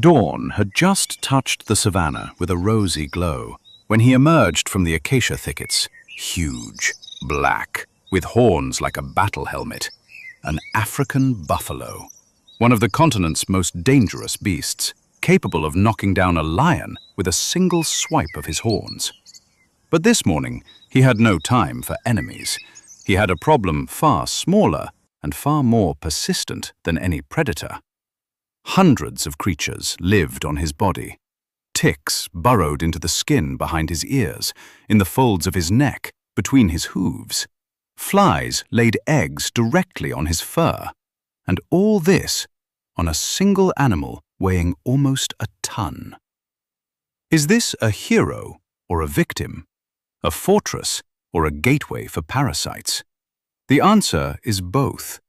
Dawn had just touched the savannah with a rosy glow when he emerged from the acacia thickets, huge, black, with horns like a battle helmet. An African buffalo, one of the continent's most dangerous beasts, capable of knocking down a lion with a single swipe of his horns. But this morning, he had no time for enemies. He had a problem far smaller and far more persistent than any predator. Hundreds of creatures lived on his body. Ticks burrowed into the skin behind his ears, in the folds of his neck, between his hooves. Flies laid eggs directly on his fur. And all this on a single animal weighing almost a ton. Is this a hero or a victim? A fortress or a gateway for parasites? The answer is both.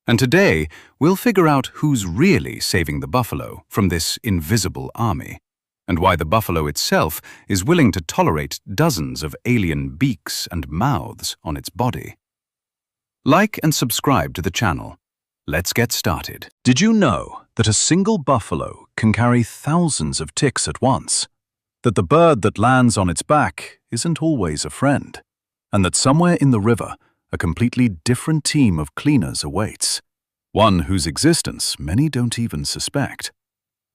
And today, we'll figure out who's really saving the buffalo from this invisible army, and why the buffalo itself is willing to tolerate dozens of alien beaks and mouths on its body. Like and subscribe to the channel. Let's get started. Did you know that a single buffalo can carry thousands of ticks at once? That the bird that lands on its back isn't always a friend? And that somewhere in the river, a completely different team of cleaners awaits, one whose existence many don't even suspect.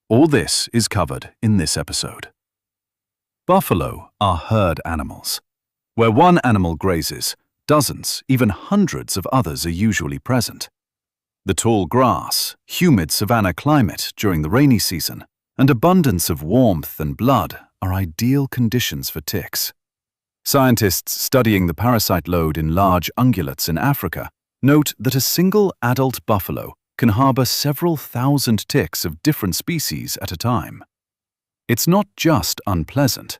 All this is covered in this episode. Buffalo are herd animals. Where one animal grazes, dozens, even hundreds of others are usually present. The tall grass, humid savanna climate during the rainy season, and abundance of warmth and blood are ideal conditions for ticks. Scientists studying the parasite load in large ungulates in Africa note that a single adult buffalo can harbor several thousand ticks of different species at a time. It's not just unpleasant.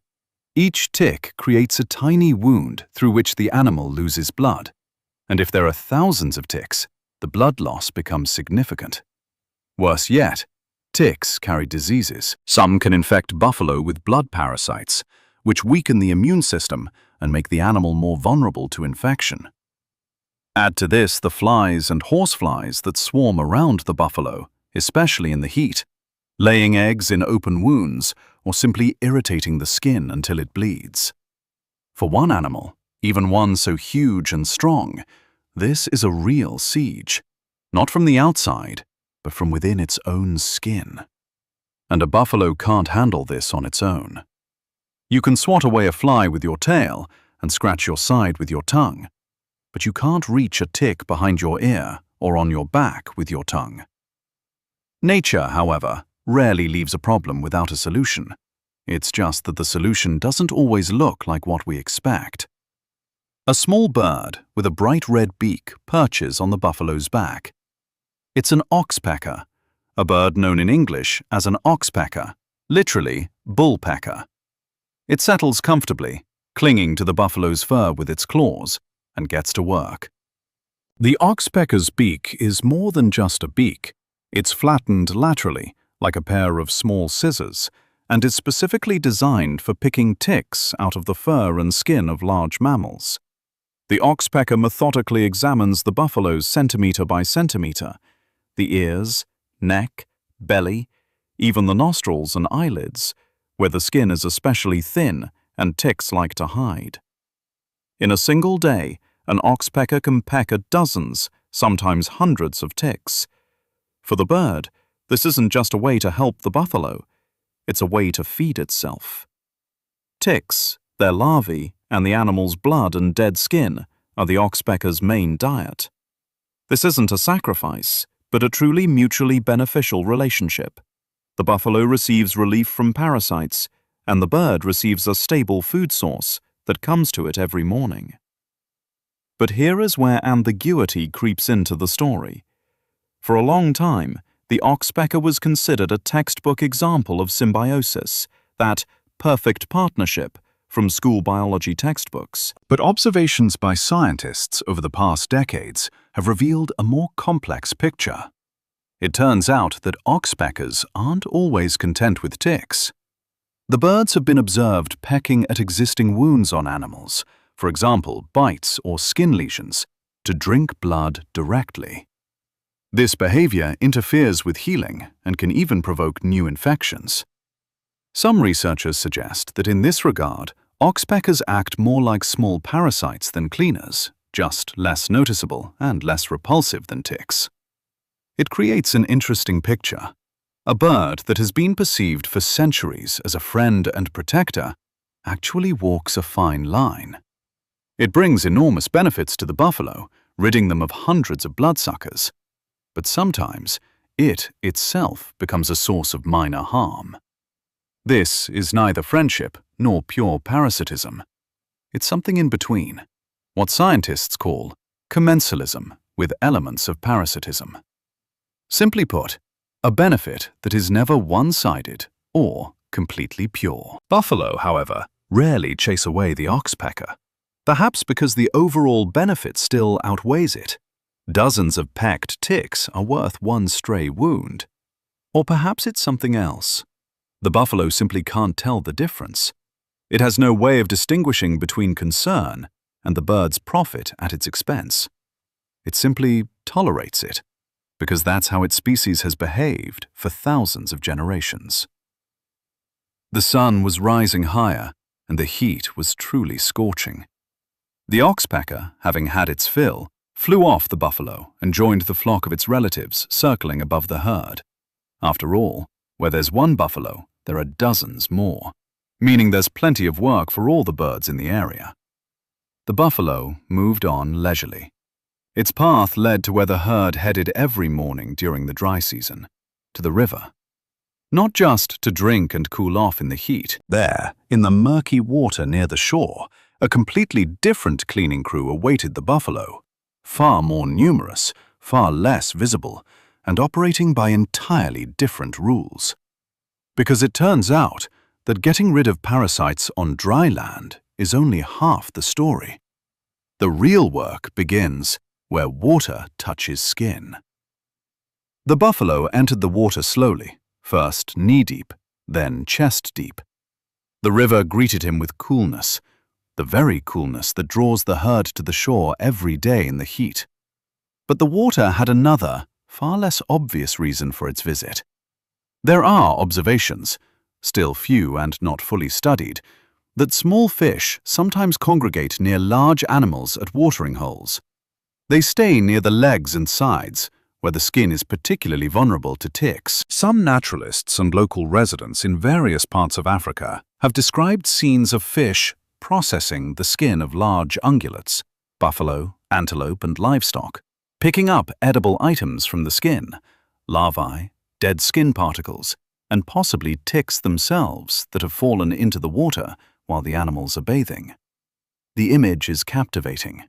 Each tick creates a tiny wound through which the animal loses blood, and if there are thousands of ticks, the blood loss becomes significant. Worse yet, ticks carry diseases. Some can infect buffalo with blood parasites, which weaken the immune system and make the animal more vulnerable to infection. Add to this the flies and horseflies that swarm around the buffalo, especially in the heat, laying eggs in open wounds or simply irritating the skin until it bleeds. For one animal, even one so huge and strong, this is a real siege, not from the outside, but from within its own skin. And a buffalo can't handle this on its own. You can swat away a fly with your tail and scratch your side with your tongue, but you can't reach a tick behind your ear or on your back with your tongue. Nature, however, rarely leaves a problem without a solution. It's just that the solution doesn't always look like what we expect. A small bird with a bright red beak perches on the buffalo's back. It's an oxpecker, a bird known in English as an oxpecker, literally bullpecker. It settles comfortably, clinging to the buffalo's fur with its claws, and gets to work. The oxpecker's beak is more than just a beak. It's flattened laterally, like a pair of small scissors, and is specifically designed for picking ticks out of the fur and skin of large mammals. The oxpecker methodically examines the buffalo's centimeter by centimeter, the ears, neck, belly, even the nostrils and eyelids, where the skin is especially thin and ticks like to hide. In a single day, an oxpecker can peck at dozens, sometimes hundreds of ticks. For the bird, this isn't just a way to help the buffalo, it's a way to feed itself. Ticks, their larvae, and the animal's blood and dead skin are the oxpecker's main diet. This isn't a sacrifice, but a truly mutually beneficial relationship. The buffalo receives relief from parasites, and the bird receives a stable food source that comes to it every morning. But here is where ambiguity creeps into the story. For a long time, the oxpecker was considered a textbook example of symbiosis, that perfect partnership from school biology textbooks. But observations by scientists over the past decades have revealed a more complex picture. It turns out that oxpeckers aren't always content with ticks. The birds have been observed pecking at existing wounds on animals, for example bites or skin lesions, to drink blood directly. This behavior interferes with healing and can even provoke new infections. Some researchers suggest that in this regard, oxpeckers act more like small parasites than cleaners, just less noticeable and less repulsive than ticks. It creates an interesting picture. A bird that has been perceived for centuries as a friend and protector actually walks a fine line. It brings enormous benefits to the buffalo, ridding them of hundreds of bloodsuckers. But sometimes, it itself becomes a source of minor harm. This is neither friendship nor pure parasitism. It's something in between, what scientists call commensalism with elements of parasitism. Simply put, a benefit that is never one-sided or completely pure. Buffalo, however, rarely chase away the oxpecker, perhaps because the overall benefit still outweighs it. Dozens of pecked ticks are worth one stray wound. Or perhaps it's something else. The buffalo simply can't tell the difference. It has no way of distinguishing between concern and the bird's profit at its expense. It simply tolerates it, because that's how its species has behaved for thousands of generations. The sun was rising higher, and the heat was truly scorching. The oxpecker, having had its fill, flew off the buffalo and joined the flock of its relatives circling above the herd. After all, where there's one buffalo, there are dozens more, meaning there's plenty of work for all the birds in the area. The buffalo moved on leisurely. Its path led to where the herd headed every morning during the dry season, to the river. Not just to drink and cool off in the heat. There, in the murky water near the shore, a completely different cleaning crew awaited the buffalo, far more numerous, far less visible, and operating by entirely different rules. Because it turns out that getting rid of parasites on dry land is only half the story. The real work begins where water touches skin. The buffalo entered the water slowly, first knee-deep, then chest-deep. The river greeted him with coolness, the very coolness that draws the herd to the shore every day in the heat. But the water had another, far less obvious reason for its visit. There are observations, still few and not fully studied, that small fish sometimes congregate near large animals at watering holes. They stay near the legs and sides, where the skin is particularly vulnerable to ticks. Some naturalists and local residents in various parts of Africa have described scenes of fish processing the skin of large ungulates, buffalo, antelope, and livestock, picking up edible items from the skin, larvae, dead skin particles, and possibly ticks themselves that have fallen into the water while the animals are bathing. The image is captivating.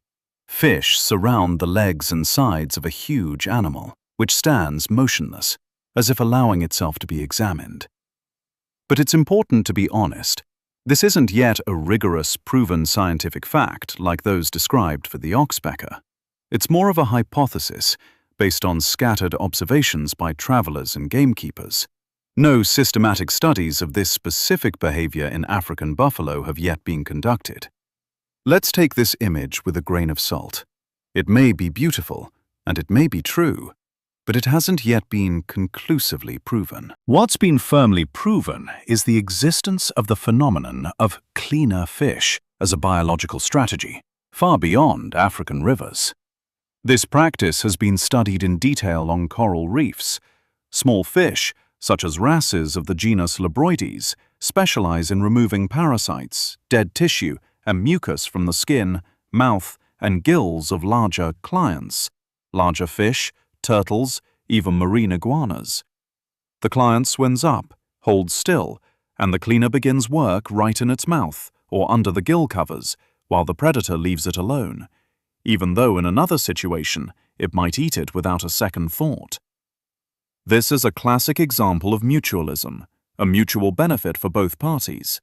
Fish surround the legs and sides of a huge animal, which stands motionless, as if allowing itself to be examined. But it's important to be honest. This isn't yet a rigorous, proven scientific fact like those described for the oxpecker. It's more of a hypothesis based on scattered observations by travelers and gamekeepers. No systematic studies of this specific behavior in African buffalo have yet been conducted. Let's take this image with a grain of salt. It may be beautiful, and it may be true, but it hasn't yet been conclusively proven. What's been firmly proven is the existence of the phenomenon of cleaner fish as a biological strategy, far beyond African rivers. This practice has been studied in detail on coral reefs. Small fish, such as wrasses of the genus Labroides, specialize in removing parasites, dead tissue, and mucus from the skin, mouth, and gills of larger clients, larger fish, turtles, even marine iguanas. The client swims up, holds still, and the cleaner begins work right in its mouth or under the gill covers, while the predator leaves it alone, even though in another situation it might eat it without a second thought. This is a classic example of mutualism, a mutual benefit for both parties.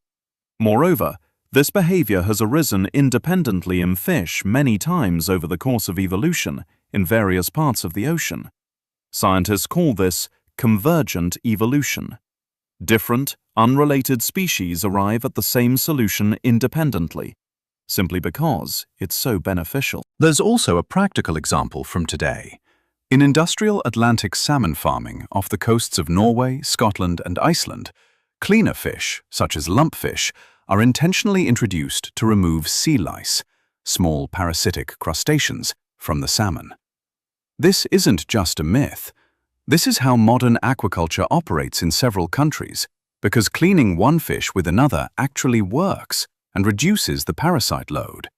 Moreover, this behavior has arisen independently in fish many times over the course of evolution in various parts of the ocean. Scientists call this convergent evolution. Different, unrelated species arrive at the same solution independently, simply because it's so beneficial. There's also a practical example from today. In industrial Atlantic salmon farming off the coasts of Norway, Scotland, and Iceland, cleaner fish, such as lumpfish, are intentionally introduced to remove sea lice, small parasitic crustaceans, from the salmon. This isn't just a myth. This is how modern aquaculture operates in several countries, because cleaning one fish with another actually works and reduces the parasite load.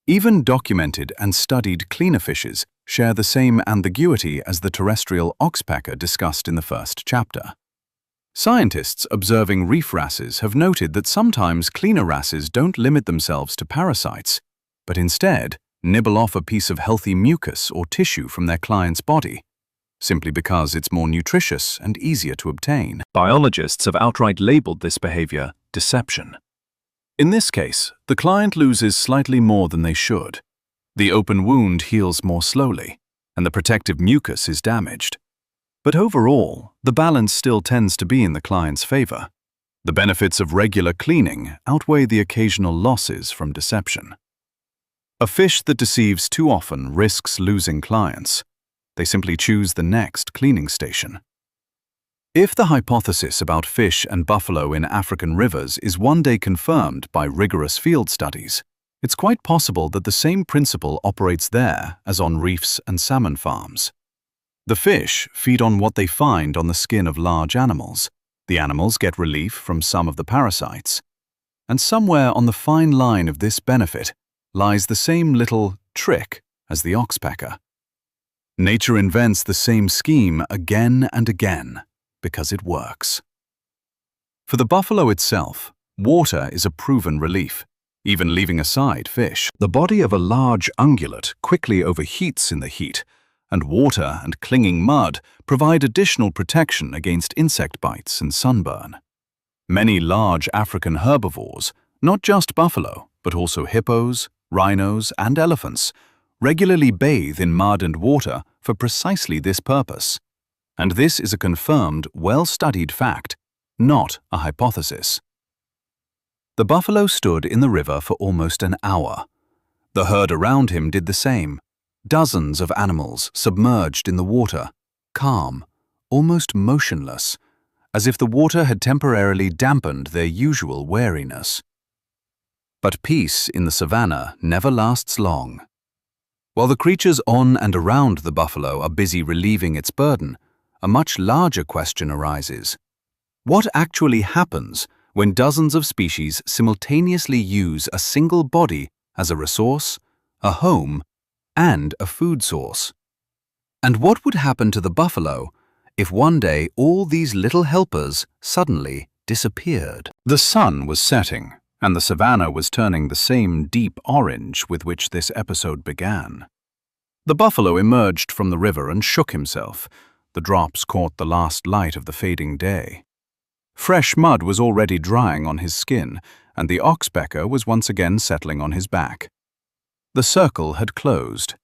Even documented and studied cleaner fishes share the same ambiguity as the terrestrial oxpecker discussed in the first chapter. Scientists observing reef wrasses have noted that sometimes cleaner wrasses don't limit themselves to parasites, but instead nibble off a piece of healthy mucus or tissue from their client's body, simply because it's more nutritious and easier to obtain. Biologists have outright labeled this behavior deception. In this case, the client loses slightly more than they should. The open wound heals more slowly, and the protective mucus is damaged. But overall, the balance still tends to be in the client's favor. The benefits of regular cleaning outweigh the occasional losses from deception. A fish that deceives too often risks losing clients. They simply choose the next cleaning station. If the hypothesis about fish and buffalo in African rivers is one day confirmed by rigorous field studies, it's quite possible that the same principle operates there as on reefs and salmon farms. The fish feed on what they find on the skin of large animals. The animals get relief from some of the parasites. And somewhere on the fine line of this benefit lies the same little trick as the oxpecker. Nature invents the same scheme again and again, because it works. For the buffalo itself, water is a proven relief, even leaving aside fish. The body of a large ungulate quickly overheats in the heat, and water and clinging mud provide additional protection against insect bites and sunburn. Many large African herbivores, not just buffalo, but also hippos, rhinos, and elephants, regularly bathe in mud and water for precisely this purpose. And this is a confirmed, well-studied fact, not a hypothesis. The buffalo stood in the river for almost an hour. The herd around him did the same. Dozens of animals submerged in the water, calm, almost motionless, as if the water had temporarily dampened their usual wariness. But peace in the savannah never lasts long. While the creatures on and around the buffalo are busy relieving its burden, a much larger question arises. What actually happens when dozens of species simultaneously use a single body as a resource, a home, and a food source? And what would happen to the buffalo if one day all these little helpers suddenly disappeared? The sun was setting, and the savannah was turning the same deep orange with which this episode began. The buffalo emerged from the river and shook himself. The drops caught the last light of the fading day. Fresh mud was already drying on his skin, and the oxpecker was once again settling on his back. The circle had closed.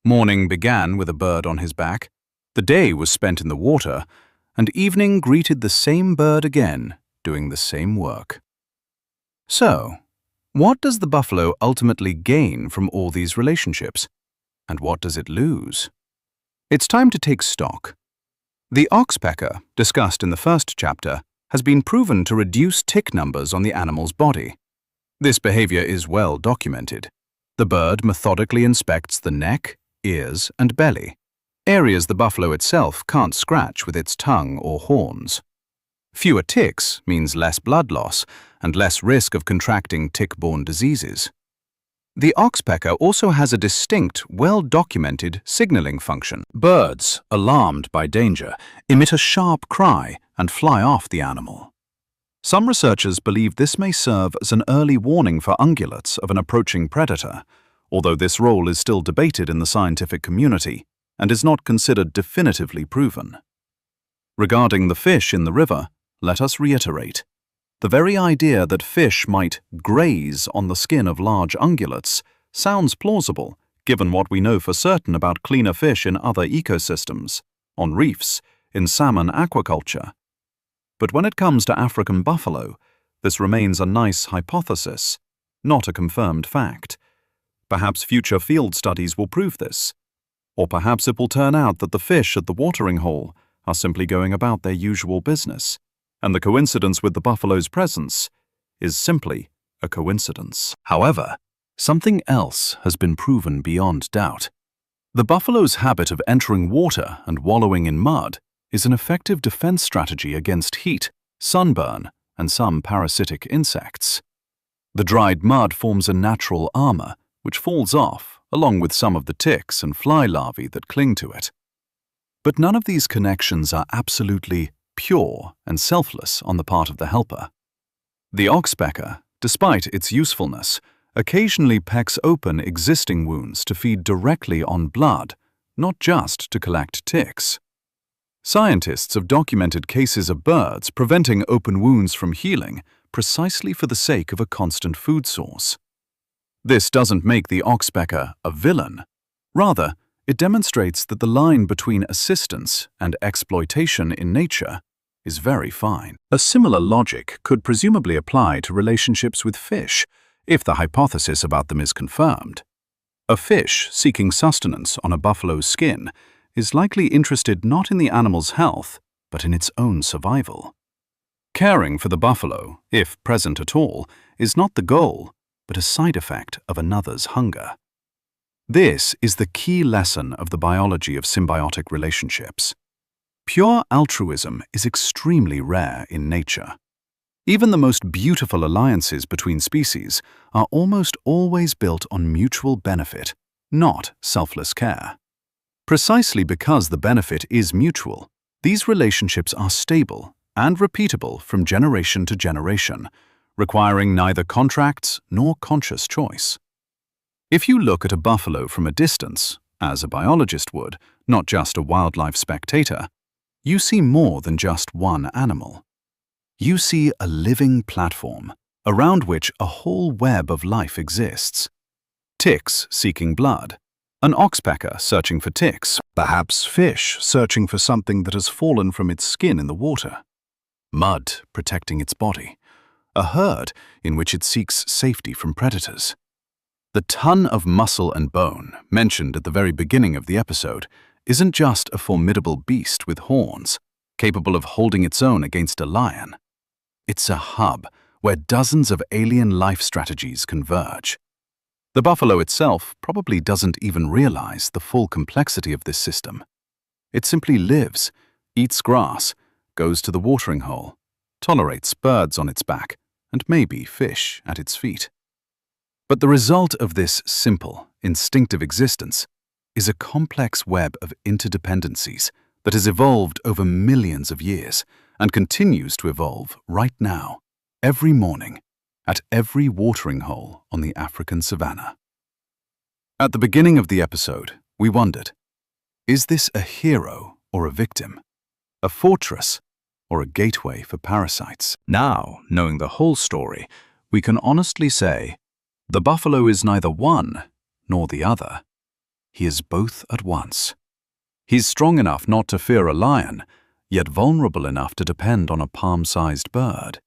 Morning began with a bird on his back, the day was spent in the water, and evening greeted the same bird again, doing the same work. So, what does the buffalo ultimately gain from all these relationships? And what does it lose? It's time to take stock. The oxpecker, discussed in the first chapter, has been proven to reduce tick numbers on the animal's body. This behavior is well documented. The bird methodically inspects the neck, ears, and belly, areas the buffalo itself can't scratch with its tongue or horns. Fewer ticks means less blood loss and less risk of contracting tick-borne diseases. The oxpecker also has a distinct, well-documented signaling function. Birds, alarmed by danger, emit a sharp cry and fly off the animal. Some researchers believe this may serve as an early warning for ungulates of an approaching predator, although this role is still debated in the scientific community and is not considered definitively proven. Regarding the fish in the river, let us reiterate. The very idea that fish might graze on the skin of large ungulates sounds plausible, given what we know for certain about cleaner fish in other ecosystems, on reefs, in salmon aquaculture. But when it comes to African buffalo, this remains a nice hypothesis, not a confirmed fact. Perhaps future field studies will prove this. Or perhaps it will turn out that the fish at the watering hole are simply going about their usual business, and the coincidence with the buffalo's presence is simply a coincidence. However, something else has been proven beyond doubt. The buffalo's habit of entering water and wallowing in mud is an effective defense strategy against heat, sunburn, and some parasitic insects. The dried mud forms a natural armor, which falls off, along with some of the ticks and fly larvae that cling to it. But none of these connections are absolutely pure and selfless on the part of the helper. The oxpecker, despite its usefulness, occasionally pecks open existing wounds to feed directly on blood, not just to collect ticks. Scientists have documented cases of birds preventing open wounds from healing precisely for the sake of a constant food source. This doesn't make the oxpecker a villain. Rather, it demonstrates that the line between assistance and exploitation in nature is very fine. A similar logic could presumably apply to relationships with fish, if the hypothesis about them is confirmed. A fish seeking sustenance on a buffalo's skin is likely interested not in the animal's health, but in its own survival. Caring for the buffalo, if present at all, is not the goal, but a side effect of another's hunger. This is the key lesson of the biology of symbiotic relationships. Pure altruism is extremely rare in nature. Even the most beautiful alliances between species are almost always built on mutual benefit, not selfless care. Precisely because the benefit is mutual, these relationships are stable and repeatable from generation to generation, requiring neither contracts nor conscious choice. If you look at a buffalo from a distance, as a biologist would, not just a wildlife spectator, you see more than just one animal. You see a living platform around which a whole web of life exists. Ticks seeking blood, an oxpecker searching for ticks, perhaps fish searching for something that has fallen from its skin in the water, mud protecting its body, a herd in which it seeks safety from predators. The ton of muscle and bone mentioned at the very beginning of the episode isn't just a formidable beast with horns, capable of holding its own against a lion. It's a hub where dozens of alien life strategies converge. The buffalo itself probably doesn't even realize the full complexity of this system. It simply lives, eats grass, goes to the watering hole, tolerates birds on its back, and maybe fish at its feet. But the result of this simple, instinctive existence is a complex web of interdependencies that has evolved over millions of years and continues to evolve right now, every morning, at every watering hole on the African savannah. At the beginning of the episode, we wondered, is this a hero or a victim? A fortress or a gateway for parasites? Now, knowing the whole story, we can honestly say, the buffalo is neither one nor the other. He is both at once. He's strong enough not to fear a lion, yet vulnerable enough to depend on a palm-sized bird.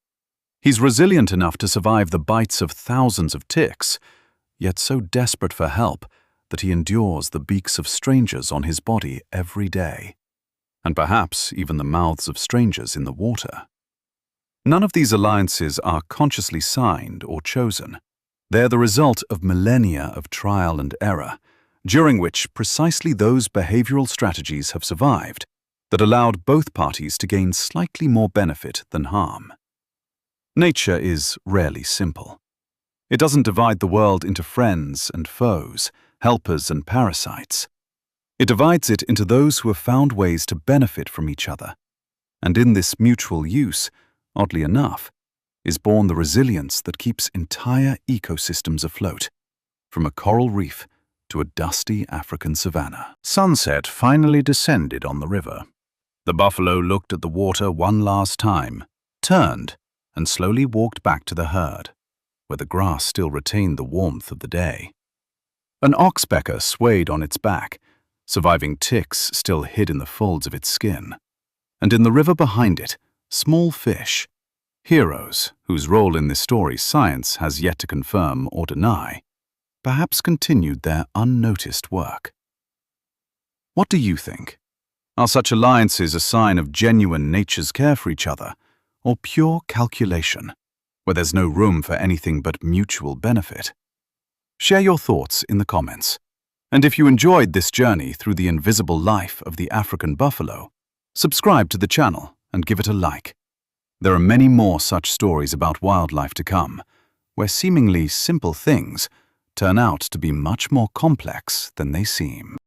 He's resilient enough to survive the bites of thousands of ticks, yet so desperate for help that he endures the beaks of strangers on his body every day, and perhaps even the mouths of strangers in the water. None of these alliances are consciously signed or chosen. They're the result of millennia of trial and error, during which precisely those behavioral strategies have survived that allowed both parties to gain slightly more benefit than harm. Nature is rarely simple. It doesn't divide the world into friends and foes, helpers and parasites. It divides it into those who have found ways to benefit from each other. And in this mutual use, oddly enough, is born the resilience that keeps entire ecosystems afloat, from a coral reef to a dusty African savannah. Sunset finally descended on the river. The buffalo looked at the water one last time, turned, and slowly walked back to the herd, where the grass still retained the warmth of the day. An oxpecker swayed on its back, surviving ticks still hid in the folds of its skin. And in the river behind it, small fish, heroes whose role in this story science has yet to confirm or deny, perhaps continued their unnoticed work. What do you think? Are such alliances a sign of genuine nature's care for each other, or pure calculation, where there's no room for anything but mutual benefit? Share your thoughts in the comments. And if you enjoyed this journey through the invisible life of the African buffalo, subscribe to the channel and give it a like. There are many more such stories about wildlife to come, where seemingly simple things turn out to be much more complex than they seem.